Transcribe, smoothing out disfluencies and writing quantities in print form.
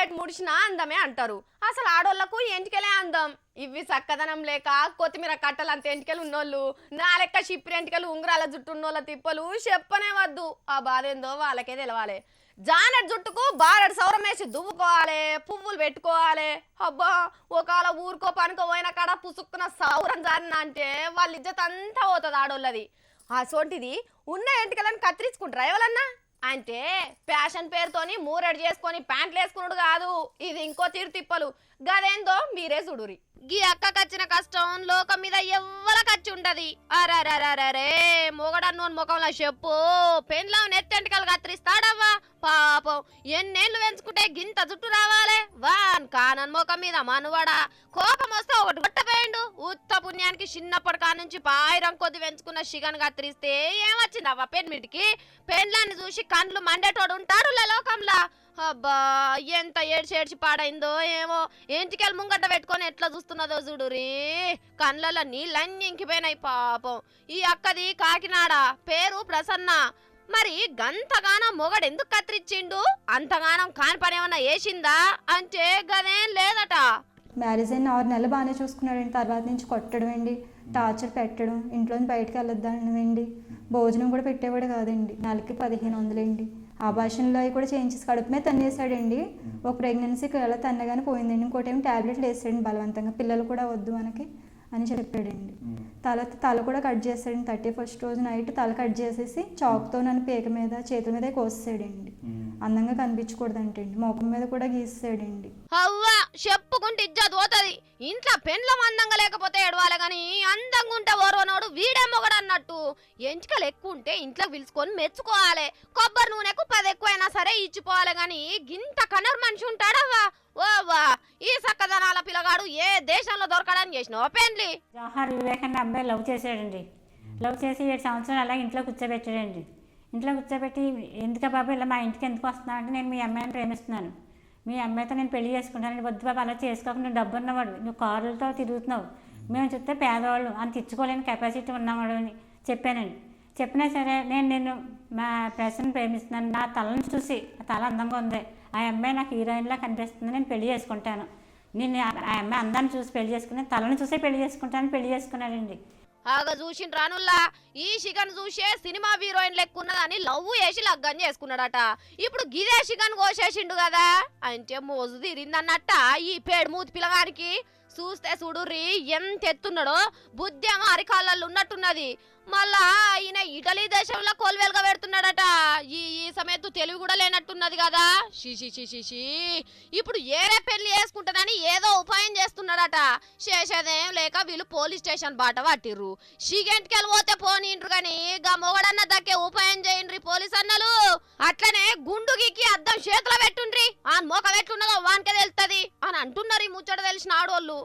ఎటు ముడిచినా అందమే అంటారు. అసలు ఆడోళ్లకు ఎంటికలే అందం. ఇవి చక్కదనం లేక కొత్తిమీర కట్టలు అంత ఎంటికలు ఉన్నోళ్ళు, నా లెక్క షిప్పిరి ఎంటికలు ఉంగరాల జుట్టు ఉన్నోళ్ళ తిప్పలు చెప్పనే వద్దు. ఆ బాధ ఏందో వాళ్ళకే తెలవాలి. జానెట్ జుట్టుకు బారెడు సౌరం వేసి దువ్వుకోవాలి, పువ్వులు పెట్టుకోవాలి. అబ్బా ఒకవేళ ఊరుకో పనుకో పోయిన కాడ పుసుక్కున సౌరం జారిన అంటే వాళ్ళ ఇజ్జత్ అంతా పోతుంది ఆడోళ్ళది. అసోంటిది ఉన్న ఎంటికలను కత్తిరించుకుంటారా ఎవరన్నా? అంటే ఫ్యాషన్ పేరుతోని మూరెడు చేసుకొని ప్యాంట్లు వేసుకున్నాడు కాదు, ఇది ఇంకో తీరు తిప్పలు. గదేందో మీరే చూడురి. గీ అక్కకచ్చిన కష్టం లోకం మీద ఎవ్వలకచ్చి ఉండది. అరే మొగడన్నోని ముఖంలో చెప్పు, పెండ్లం నెత్తెంటికలు కత్తిరిస్తాడవ్వా. పాపం ఎన్నేళ్లు పెంచుకుంటే గింత జుట్టు రావాలే. వాన్ కానన్ ముఖం మీద మనువడా కోపం వస్తే ఒకటి కొట్టపోయిండు. ఉత్త పుణ్యానికి చిన్నప్పటి కా నుంచి పాయిరం కొద్ది పెంచుకున్న షిగన్ కత్తిరిస్తే ఏమొచ్చిందవ్వ పెన్మిటికి? పెండ్లాన్ని చూసి కండ్లు మండేటోడు ఉంటాడు లోకంలా. అబ్బా ఎంత ఏడ్చి పాడైందో ఏమో. ఎంటికెళ్ళి ముంగట పెట్టుకొని ఎట్లా చూస్తున్నదో చూడురి, కళ్ళల్లో నీళ్ళన్నీ ఇంకిపోయినాయి పాపం. ఈ అక్కది కాకినాడ, పేరు ప్రసన్న. మరి గంతగానం మొగడు ఎందుకు కత్తిరించిండు? అంతగానం కాని పని ఏమన్నా వేసిందా అంటే గదేం లేదట. మ్యారేజ్ అయిన 6 నెలలు బాగానే చూసుకున్నాడండి. తర్వాత నుంచి కొట్టడం అండి, టార్చర్ పెట్టడం, ఇంట్లోంచి బయటకు వెళ్ళొద్దానండి. భోజనం కూడా పెట్టేవాడు కాదండి. నెలకి 1500 అండి. ఆభాషణలో అవి కూడా చేంజెస్ కడుపు మీద తన్నేసాడండి. ఒక ప్రెగ్నెన్సీకి ఎలా తన్నగానే పోయిందండి. ఇంకోటి ఏమో ట్యాబ్లెట్లు వేసాడండి బలవంతంగా. పిల్లలు కూడా వద్దు మనకి అని చెప్పాడండి. తల కూడా కట్ చేస్తాడండి. 31st రోజు నైట్ తల కట్ చేసేసి చాకుతో నన్ను పీక మీద చేతుల మీద కోసాడండి. అందంగా కనిపించకూడదంటండి. ముఖం మీద కూడా గీసాడండి. అవ్వా చెప్పుకుంటే ఇజ్జత్ పోతుంది. ఇంట్లో పెండ్లం అందంగా లేకపోతే ఎడవాలి గాని అందంగా ఉంటే ఓర్వనోడు వీడే మొగడు అన్నట్టు. ఎంటికలు ఎక్కువ ఉంటే ఇంట్లో పిలుచుకొని మెచ్చుకోవాలి. కొబ్బరి నూనెకు 10 ఎక్కువైనా సరే ఇచ్చిపోవాలి గాని గింత కనర్ మనిషి ఉంటాడవ్వా. ఓవా ఈ సక్కదనాల పిల్లగాడు ఏ దేశంలో దొరకడానికి చేసినావు పెండ్లి? జవహర్ వివేకానంద అబ్బాయి లవ్ చేశాడండి. లవ్ చేసి 7 సంవత్సరాలు అలా ఇంట్లో కూర్చోబెట్టాడండి. ఇంట్లో కూర్చోబెట్టి ఎందుకు బాబు ఇలా మా ఇంటికి ఎందుకు వస్తున్నావు అంటే, నేను మీ అమ్మాయిని ప్రేమిస్తున్నాను, మీ అమ్మాయితో నేను పెళ్లి చేసుకుంటాను. వద్దు బాబు అలా చేసుకోకుండా, నువ్వు డబ్బు ఉన్నవాడు, నువ్వు కారులతో తిరుగుతున్నావు, మేము చూస్తే పేదవాళ్ళు, అంత ఇచ్చుకోలేని కెపాసిటీ ఉన్నవాడు అని చెప్పానండి. చెప్పినా సరే నేను మా ప్రశ్న ప్రేమిస్తున్నాను, నా తలను చూసి ఆ తల అందంగా ఉంది, ఆ అమ్మాయి నాకు హీరోయిన్లా కనిపిస్తుంది, నేను పెళ్లి చేసుకుంటాను, నేను ఆ అమ్మాయి అందాన్ని చూసి పెళ్లి చేసుకుని తలను చూసే పెళ్లి చేసుకుంటాను పెళ్లి చేసుకున్నాడండి. ఆగా చూసిన రానుల్లా ఈ షిగన్ చూసే సినిమా హీరోయిన్ లెక్కున్నదని లవ్ చేసి లగ్గం చేసుకున్నాడట. ఇప్పుడు గిదే షిగన్ కోసేసిండు కదా అంటే మోజు తీరిందన్నట్ట ఈ పేడు మూతి పిల్లగానికి. చూస్తే చూడుర్రి ఎంత ఎత్తున్నాడో, బుద్ధేమో అరికాళ్ళల్లో ఉన్నట్టున్నది. మళ్ళా ఈయన ఇటలీ దేశంలో కోల్వేలుగా పెడుతున్నాడట. ఈ సమేత తెలివి కూడా లేనట్టున్నది కదా. షిషి ఇప్పుడు ఏరే పెళ్లి చేసుకుంటానని ఏదో ఉపాయం చేస్తున్నాడట. చేసేదేం లేక వీళ్ళు పోలీస్ స్టేషన్ బాట పట్టిర్రు. షిగెంట్కెళ్ళి పోతే పోనీండ్రు గాని గా మొగడన్న దక్కే ఉపాయం చేయండ్రి పోలీస్ అన్నలు. అట్లనే గుండు గీకి అద్దం చేతిలో పెట్టుండ్రి, ఆ మోక పెట్టున్నదో వానికే తెలుస్తుంది అని అంటున్నారు ఈ ముచ్చట తెలిసిన ఆడోళ్ళు.